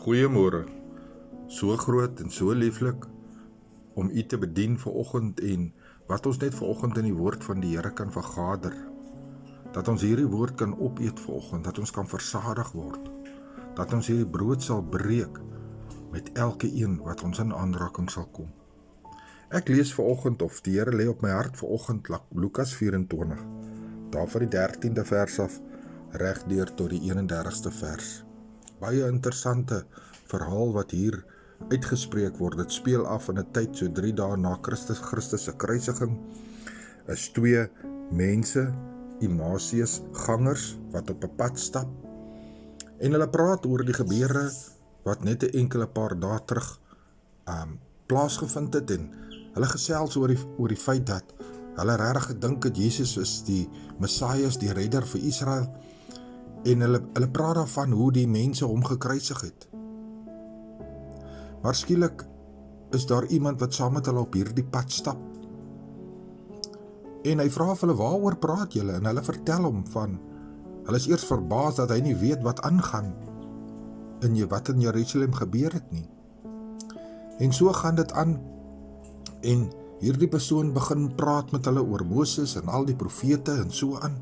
Goeiemôre, so groot en so lieflik om u te bedien vanoggend en wat ons net vanoggend in die woord van die Here kan vergader. Dat ons hierdie woord kan opeet vanoggend, dat ons kan versadig word. Dat ons hierdie brood sal breek met elke een wat ons in aanraking sal kom. Ek lees vanoggend, of die Here lê op my hart vanoggend, Lukas 24, daar van die 13de vers af, regdeur tot die 31ste vers. Baie interessante verhaal wat hier uitgespreek word. Dit speel af in 'n tyd so 3 dae na Christus se kruisiging. Is 2 mense, Emmaus gangers, wat op 'n pad stap. En hulle praat oor die gebeure wat net 'n enkele paar dae terug plaasgevind het, en hulle gesels oor die feit dat hulle regtig gedink het Jesus is die Messias, die redder vir Israel. En hulle praat daarvan hoe die mense hom gekruisig het. Maar skielik is daar iemand wat saam met hulle op hierdie pad stap. En hy vra vir hulle, waaroor praat julle? En hulle vertel hom van, hulle is eers verbaas dat hy nie weet wat aangaan wat in Jerusalem gebeur het nie. En so gaan dit aan, en hierdie persoon begin praat met hulle oor Moses en al die profete en so aan.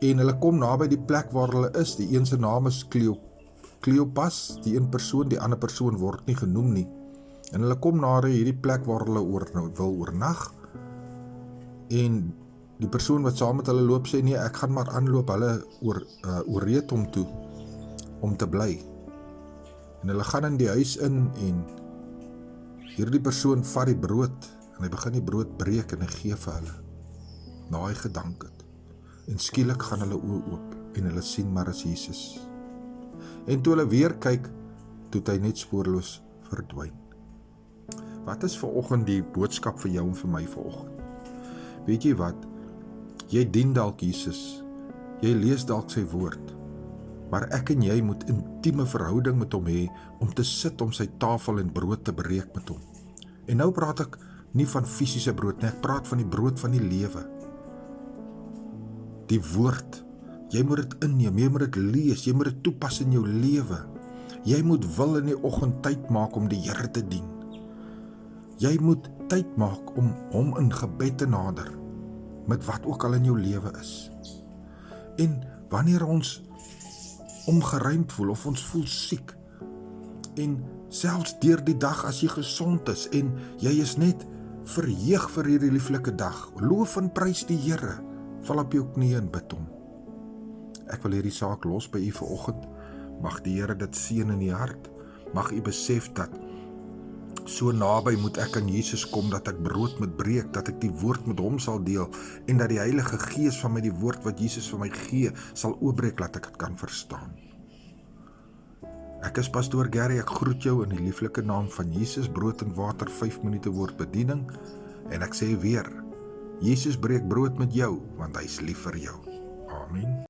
En hulle kom naby die plek waar hulle is. Die een se naam is Kleopas, die een persoon, die ander persoon word nie genoem nie. En hulle kom na hierdie plek waar hulle wil oornag. En die persoon wat saam met hulle loop sê, nee, ek gaan maar aanloop, hulle oorreed hom toe om te bly. En hulle gaan in die huis in, en hierdie persoon vat die brood, en hy begin die brood breek en hy gee vir hulle, na hy gedank het. En skielik gaan hulle oë oop, en hulle sien maar as Jesus. En toe hulle weer kyk, toe het hy net spoorloos verdwyn. Wat is vanoggend die boodskap vir jou en vir my vanoggend? Weet jy wat? Jy dien dalk Jesus, jy lees dalk sy woord, maar ek en jy moet intieme verhouding met hom hê, om te sit om sy tafel en brood te breek met hom. En nou praat ek nie van fisiese brood nie, ek praat van die brood van die lewe. Die woord, jy moet dit inneem, jy moet dit lees, jy moet dit toepas in jou lewe. Jy moet wil in die oggend tyd maak om die Here te dien. Jy moet tyd maak om hom in gebed te nader, met wat ook al in jou lewe is. En wanneer ons ongeruimd voel, of ons voel siek, en selfs deur die dag as jy gesond is, en jy is net verheug vir hierdie lieflike dag, loof en prys die Here, val op jou knie en bid hom. Ek wil hierdie saak los by u vanoggend. Mag die Here dit seën in u hart. Mag u besef dat so naby moet ek aan Jesus kom, dat ek brood moet breek, dat ek die woord met hom sal deel, en dat die Heilige Gees van my die woord wat Jesus vir my gee, sal oopbreek, dat ek dit kan verstaan. Ek is Pastoor Gary, ek groet jou in die lieflike naam van Jesus, brood en water, 5 minute woordbediening, en ek sê weer, Jesus breek brood met jou, want hy is lief vir jou. Amen.